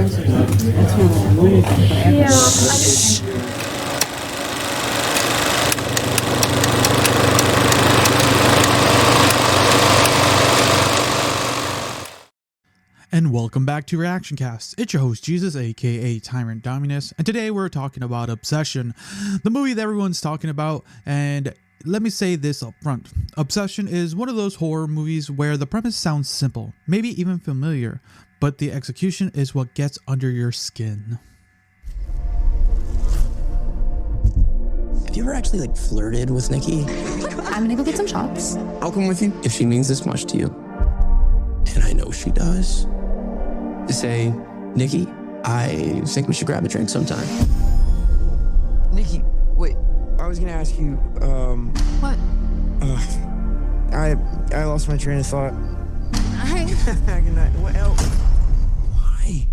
And welcome back to Reactioncast. It's your host Jesus, aka Tyrant Dominus, and today we're talking about Obsession, the movie that everyone's talking about. And let me say this up front. Obsession is one of those horror movies where the premise sounds simple, maybe even familiar, but the execution is what gets under your skin. Have you ever actually flirted with Nikki? I'm gonna go get some shots. I'll come with you if she means this much to you. And I know she does. Say, Nikki, I think we should grab a drink sometime. Nikki, wait, I was gonna ask you, What? I lost my train of thought. Hi. Good night. What else? Why?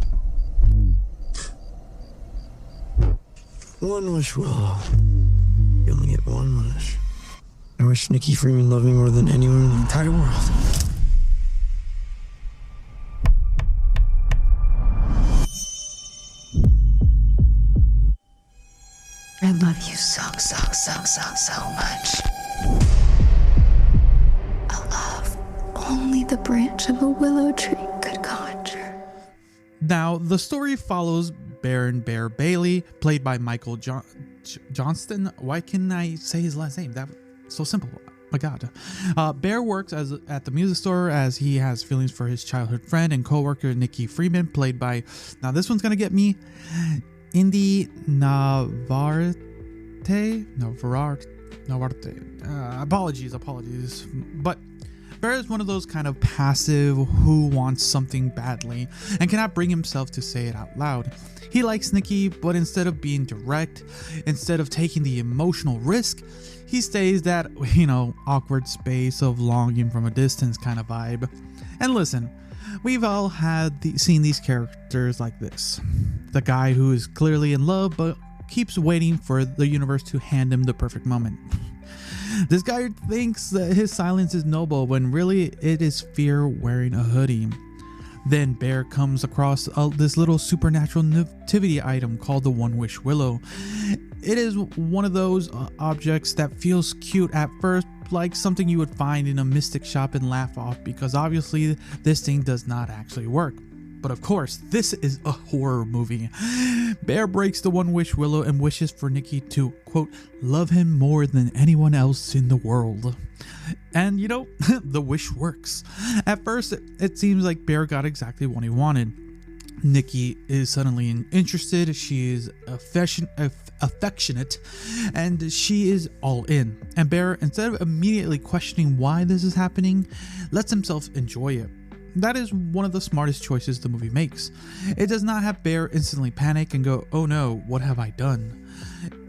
One wish, Willow. You only get one wish. I wish Nikki Freeman loved me more than anyone in the entire world. I love you so much. A love only the branch of a willow tree could conjure. Now, the story follows Baron Bear Bailey, played by Michael Johnston. Why can I say his last name? That's so simple. My God. Bear works at the music store as he has feelings for his childhood friend and co-worker Nikki Freeman, played by, now this one's gonna get me, Indy Navarrete. Apologies. But Bear is one of those kind of passive who wants something badly and cannot bring himself to say it out loud. He likes Nikki, but instead of being direct, instead of taking the emotional risk, he stays that, awkward space of longing from a distance kind of vibe. And listen, we've all seen these characters like this. The guy who is clearly in love but keeps waiting for the universe to hand him the perfect moment. This guy thinks that his silence is noble when really it is fear wearing a hoodie. Then Bear comes across this little supernatural nativity item called the One Wish Willow. It is one of those objects that feels cute at first, like something you would find in a mystic shop and laugh off, because obviously this thing does not actually work. But of course, this is a horror movie. Bear breaks the One Wish Willow and wishes for Nikki to, quote, love him more than anyone else in the world. And the wish works. At first, it seems like Bear got exactly what he wanted. Nikki is suddenly interested, she is affectionate, and she is all in. And Bear, instead of immediately questioning why this is happening, lets himself enjoy it. That is one of the smartest choices the movie makes. It does not have Bear instantly panic and go, oh no, what have I done?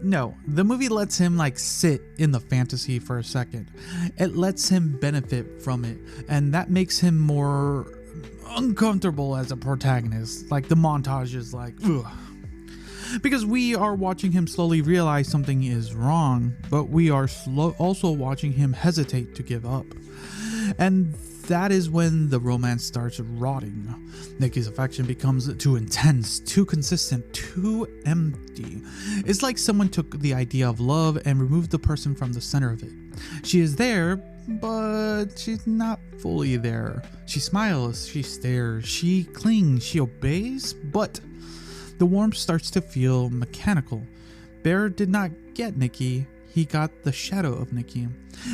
No, the movie lets him sit in the fantasy for a second. It lets him benefit from it, and that makes him more uncomfortable as a protagonist. The montage is ugh. Because we are watching him slowly realize something is wrong, but we are also watching him hesitate to give up. And that is when the romance starts rotting. Nikki's affection becomes too intense, too consistent, too empty. It's like someone took the idea of love and removed the person from the center of it. She is there, but she's not fully there. She smiles, she stares, she clings, she obeys, but the warmth starts to feel mechanical. Bear did not get Nikki, he got the shadow of Nikki.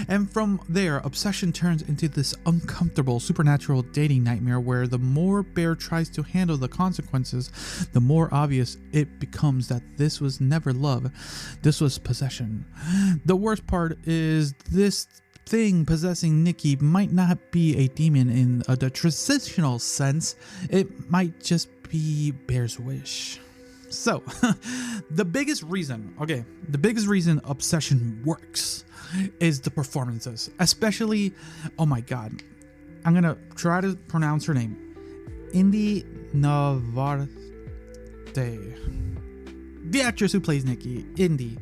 And from there, Obsession turns into this uncomfortable supernatural dating nightmare where the more Bear tries to handle the consequences, the more obvious it becomes that this was never love, this was possession. The worst part is this thing possessing Nikki might not be a demon in the traditional sense, it might just be Bear's wish. So, the biggest reason Obsession works is the performances, especially, oh my God, I'm gonna try to pronounce her name, Indy Navarrete, the actress who plays Nikki, Indy.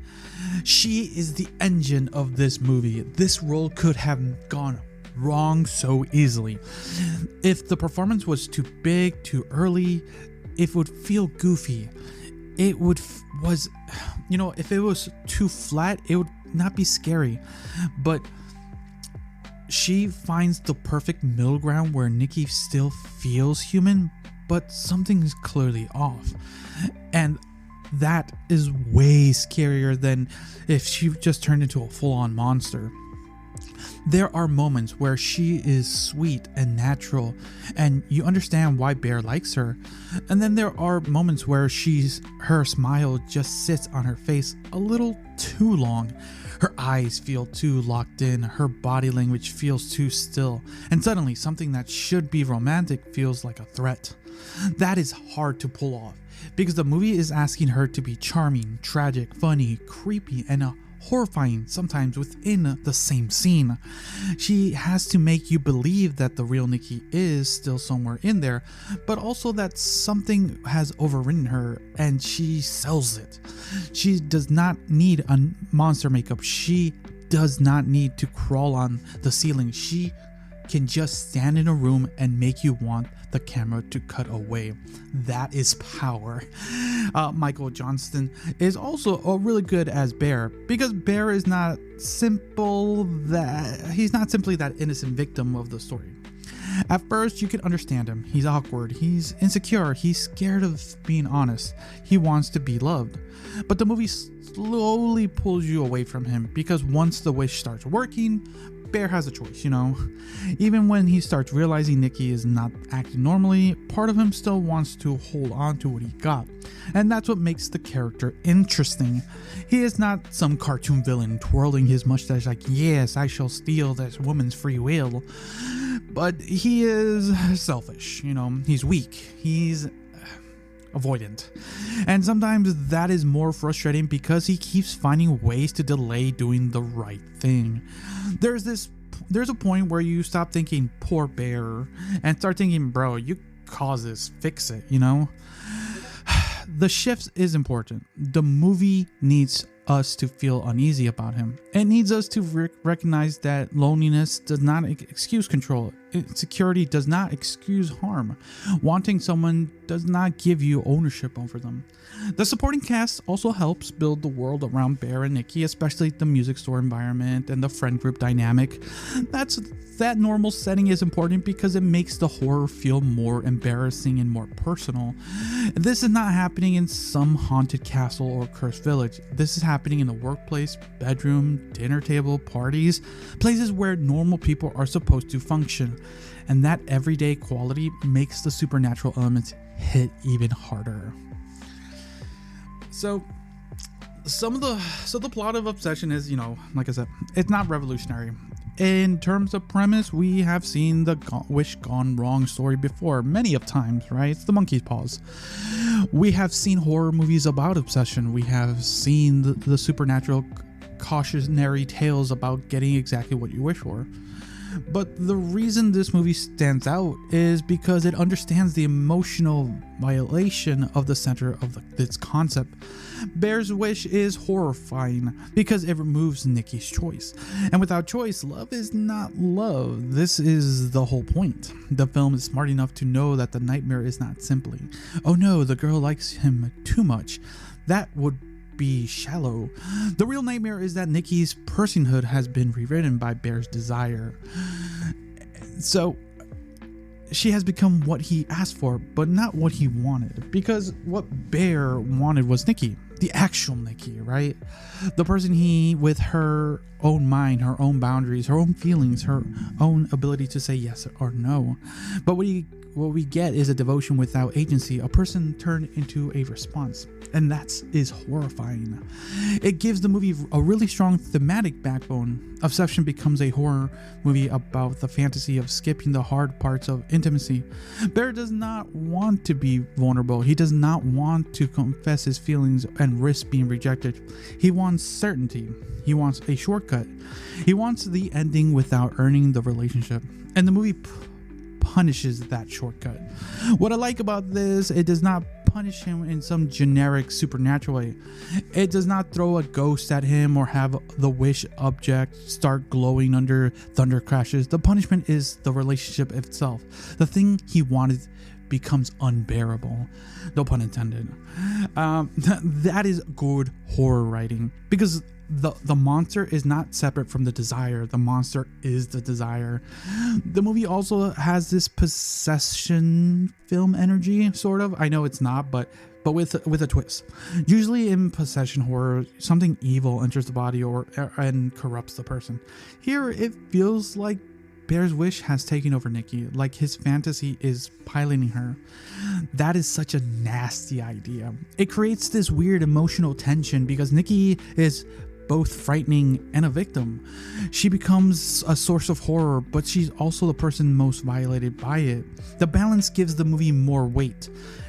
She is the engine of this movie. This role could have gone wrong so easily. If the performance was too big, too early, it would feel goofy. It would if it was too flat, it would not be scary. But she finds the perfect middle ground where Nikki still feels human, but something is clearly off. And that is way scarier than if she just turned into a full-on monster. There are moments where she is sweet and natural, and you understand why Bear likes her. And then there are moments where her smile just sits on her face a little too long. Her eyes feel too locked in, her body language feels too still, and suddenly something that should be romantic feels like a threat. That is hard to pull off, because the movie is asking her to be charming, tragic, funny, creepy, and horrifying, sometimes within the same scene. She has to make you believe that the real Nikki is still somewhere in there, but also that something has overridden her and she sells it. She does not need a monster makeup. She does not need to crawl on the ceiling. She can just stand in a room and make you want the camera to cut away. That is power. Michael Johnston is also really good as Bear, because Bear is not he's not simply that innocent victim of the story. At first, you can understand him. He's awkward, he's insecure, he's scared of being honest, he wants to be loved. But the movie slowly pulls you away from him, because once the wish starts working, Bear has a choice, Even when he starts realizing Nikki is not acting normally, part of him still wants to hold on to what he got. And that's what makes the character interesting. He is not some cartoon villain twirling his mustache like, yes, I shall steal this woman's free will. But he is selfish, he's weak, he's avoidant. And sometimes that is more frustrating because he keeps finding ways to delay doing the right thing. There's a point where you stop thinking poor Bear and start thinking, bro, you caused this, fix it, The shift is important. The movie needs us to feel uneasy about him. It needs us to recognize that loneliness does not excuse control. Insecurity does not excuse harm. Wanting someone does not give you ownership over them. The supporting cast also helps build the world around Bear and Nikki, especially the music store environment and the friend group dynamic. That normal setting is important because it makes the horror feel more embarrassing and more personal. This is not happening in some haunted castle or cursed village. This is happening in the workplace, bedroom, dinner table, parties, places where normal people are supposed to function. And that everyday quality makes the supernatural elements hit even harder. So the plot of Obsession is, like I said, it's not revolutionary. In terms of premise, we have seen the wish gone wrong story before many of times, right? It's the monkey's paws. We have seen horror movies about obsession. We have seen the supernatural cautionary tales about getting exactly what you wish for. But the reason this movie stands out is because it understands the emotional violation of the center of its concept. Bear's wish is horrifying because it removes Nikki's choice. And without choice, love is not love. This is the whole point. The film is smart enough to know that the nightmare is not simply, oh no, the girl likes him too much. That would be shallow. The real nightmare is that Nikki's personhood has been rewritten by Bear's desire. So she has become what he asked for, but not what he wanted. Because what Bear wanted was Nikki, the actual Nikki, right? The person with her own mind, her own boundaries, her own feelings, her own ability to say yes or no. But what we get is a devotion without agency, a person turned into a response. And that is horrifying. It gives the movie a really strong thematic backbone. Obsession becomes a horror movie about the fantasy of skipping the hard parts of intimacy. Bear does not want to be vulnerable. He does not want to confess his feelings and risk being rejected. He wants certainty. He wants a shortcut. He wants the ending without earning the relationship. And the movie punishes that shortcut. What I like about this, it does not punish him in some generic supernatural way. It does not throw a ghost at him or have the wish object start glowing under thunder crashes. The punishment is the relationship itself. The thing he wanted becomes unbearable. No pun intended. That is good horror writing, because the monster is not separate from the desire. The monster is the desire. The movie also has this possession film energy, sort of. I know it's not, but with a twist. Usually in possession horror, something evil enters the body and corrupts the person. Here it feels like Bear's wish has taken over Nikki, like his fantasy is piloting her. That is such a nasty idea. It creates this weird emotional tension because Nikki is both frightening and a victim. She becomes a source of horror, but she's also the person most violated by it. The balance gives the movie more weight.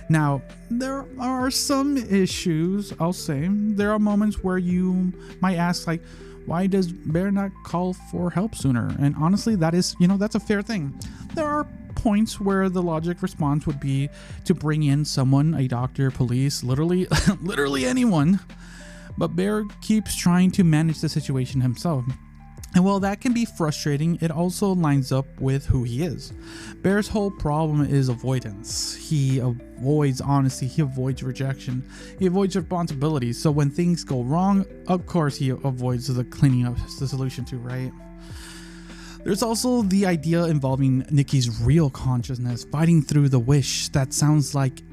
Now, there are some issues, I'll say. There are moments where you might ask, like, why does Bear not call for help sooner? And honestly, that is, that's a fair thing. There are points where the logic response would be to bring in someone, a doctor, police, literally anyone. But Bear keeps trying to manage the situation himself. And while that can be frustrating, it also lines up with who he is. Bear's whole problem is avoidance. He avoids honesty, he avoids rejection, he avoids responsibility. So when things go wrong, of course he avoids the cleaning up the solution too, right? There's also the idea involving Nikki's real consciousness fighting through the wish that sounds like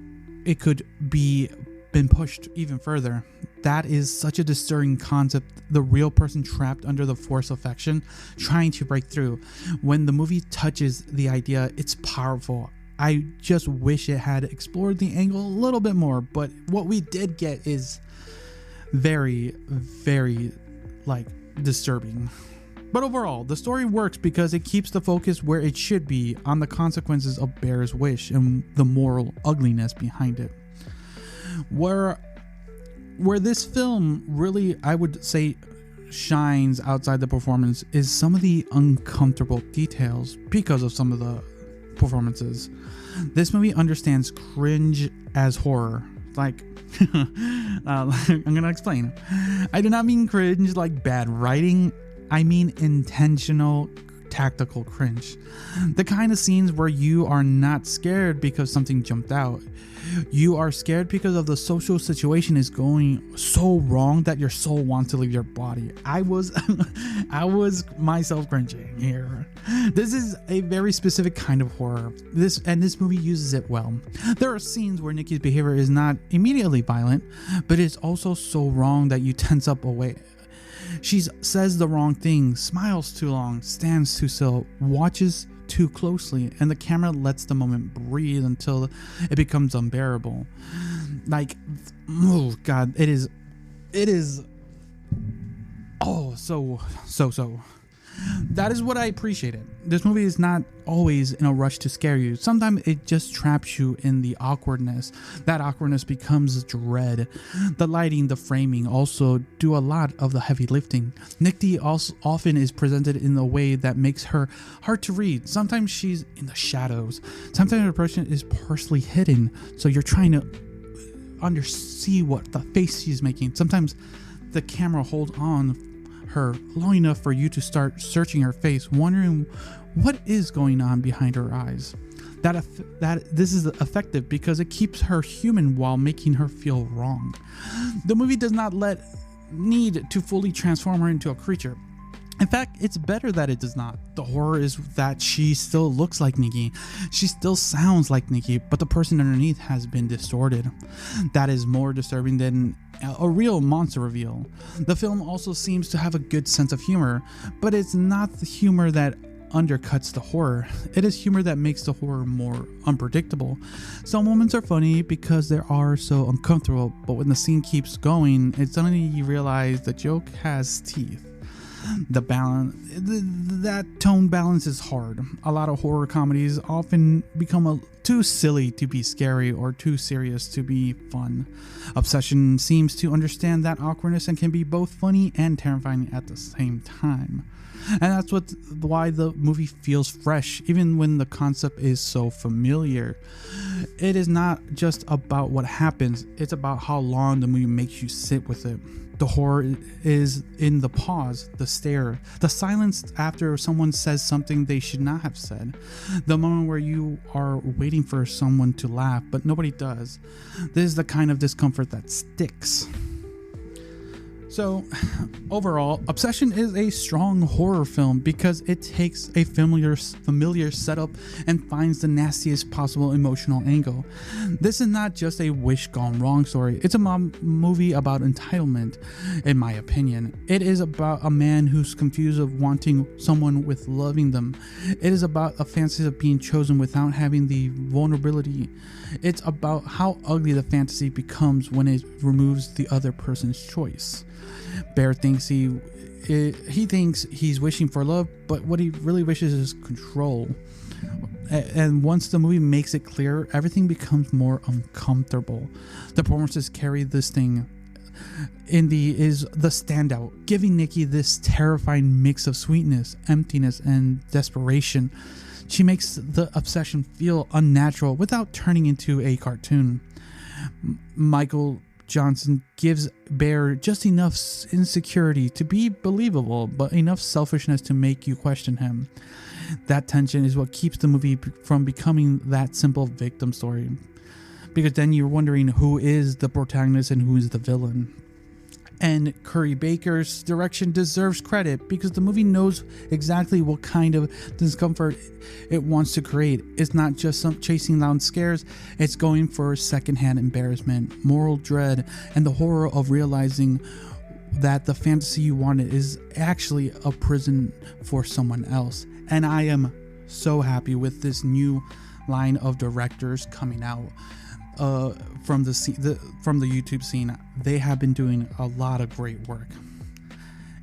it could be been pushed even further. That is such a disturbing concept. The real person trapped under the force of affection, trying to break through. When the movie touches the idea, it's powerful. I just wish it had explored the angle a little bit more, but what we did get is very, very, disturbing. But overall, the story works because it keeps the focus where it should be, on the consequences of Bear's wish and the moral ugliness behind it. Where this film really, I would say, shines outside the performance is some of the uncomfortable details because of some of the performances. This movie understands cringe as horror. I'm gonna explain. I do not mean cringe like bad writing. I mean intentional, tactical cringe. The kind of scenes where you are not scared because something jumped out. You are scared because of the social situation is going so wrong that your soul wants to leave your body. I was myself cringing here. This is a very specific kind of horror. This movie uses it well. There are scenes where Nikki's behavior is not immediately violent, but it's also so wrong that you tense up away. She says the wrong thing, smiles too long, stands too still, watches too closely, and the camera lets the moment breathe until it becomes unbearable. Oh god, it is so. That is what I appreciated. This movie is not always in a rush to scare you. Sometimes it just traps you in the awkwardness. That awkwardness becomes dread. The lighting, the framing also do a lot of the heavy lifting. Nikki also often is presented in a way that makes her hard to read. Sometimes she's in the shadows. Sometimes her person is partially hidden, so you're trying to see what the face she's making. Sometimes the camera holds on her long enough for you to start searching her face, wondering what is going on behind her eyes. This is effective because it keeps her human while making her feel wrong. The movie does not need to fully transform her into a creature. In fact, it's better that it does not. The horror is that she still looks like Nikki. She still sounds like Nikki, but the person underneath has been distorted. That is more disturbing than a real monster reveal. The film also seems to have a good sense of humor, but it's not the humor that undercuts the horror. It is humor that makes the horror more unpredictable. Some moments are funny because they are so uncomfortable, but when the scene keeps going, it's suddenly you realize the joke has teeth. The balance, that tone balance is hard. A lot of horror comedies often become too silly to be scary or too serious to be fun. Obsession seems to understand that awkwardness and can be both funny and terrifying at the same time. And that's why the movie feels fresh, even when the concept is so familiar. It is not just about what happens, it's about how long the movie makes you sit with it. The horror is in the pause, the stare, the silence after someone says something they should not have said, the moment where you are waiting for someone to laugh but nobody does. This is the kind of discomfort that sticks. So, overall, Obsession is a strong horror film because it takes a familiar setup and finds the nastiest possible emotional angle. This is not just a wish gone wrong story. It's a movie about entitlement, in my opinion. It is about a man who's confused of wanting someone with loving them. It is about a fantasy of being chosen without having the vulnerability. It's about how ugly the fantasy becomes when it removes the other person's choice. Bear thinks he thinks he's wishing for love, but what he really wishes is control. And once the movie makes it clear, everything becomes more uncomfortable. The performances carry this thing. Indy is the standout, giving Nikki this terrifying mix of sweetness, emptiness, and desperation. She makes the obsession feel unnatural without turning into a cartoon. Michael Johnson gives Bear just enough insecurity to be believable, but enough selfishness to make you question him. That tension is what keeps the movie from becoming that simple victim story, because then you're wondering who is the protagonist and who is the villain. And Curry Baker's direction deserves credit because the movie knows exactly what kind of discomfort it wants to create. It's not just some chasing down scares, it's going for secondhand embarrassment, moral dread, and the horror of realizing that the fantasy you wanted is actually a prison for someone else. And I am so happy with this new line of directors coming out. From the YouTube scene. They have been doing a lot of great work.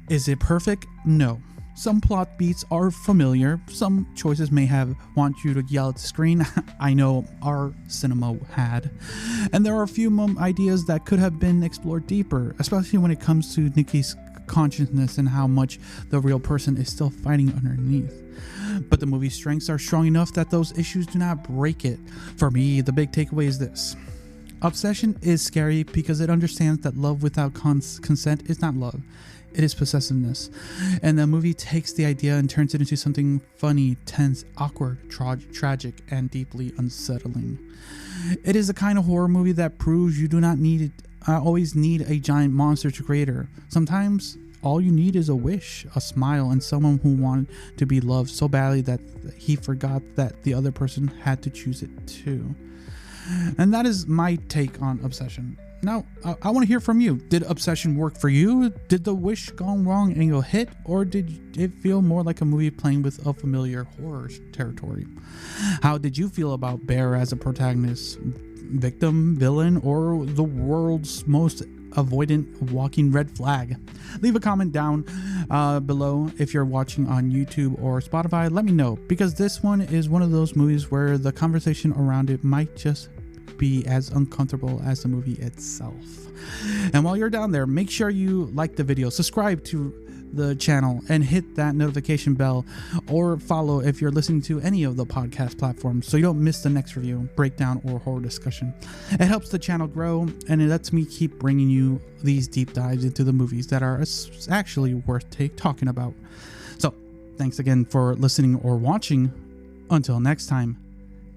Is it perfect? No. Some plot beats are familiar. Some choices may have want you to yell at the screen. I know our cinema had. And there are a few ideas that could have been explored deeper, especially when it comes to Nikki's consciousness and how much the real person is still fighting underneath. But the movie's strengths are strong enough that those issues do not break it. For me, the big takeaway is this. Obsession is scary because it understands that love without consent is not love. It is possessiveness. And the movie takes the idea and turns it into something funny, tense, awkward, tragic, and deeply unsettling. It is a kind of horror movie that proves you do not always need a giant monster to create her. Sometimes all you need is a wish, a smile, and someone who wanted to be loved so badly that he forgot that the other person had to choose it too. And that is my take on Obsession. Now, I want to hear from you. Did Obsession work for you? Did the wish gone wrong angle hit? Or did it feel more like a movie playing with a familiar horror territory? How did you feel about Bear as a protagonist, victim, villain, or the world's most avoidant walking red flag? Leave a comment down below if you're watching on YouTube or Spotify. Let me know, because this one is one of those movies where the conversation around it might just be as uncomfortable as the movie itself. And while you're down there, make sure you like the video, subscribe to the channel, and hit that notification bell, or follow if you're listening to any of the podcast platforms so you don't miss the next review, breakdown, or horror discussion. It helps the channel grow, and it lets me keep bringing you these deep dives into the movies that are actually worth talking about. So thanks again for listening or watching. Until next time,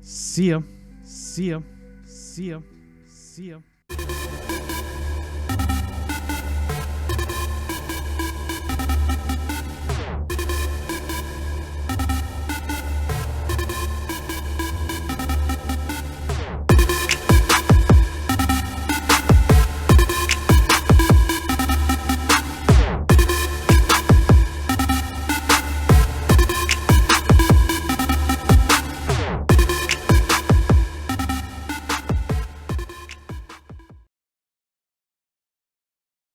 see ya. See ya. See ya. See ya.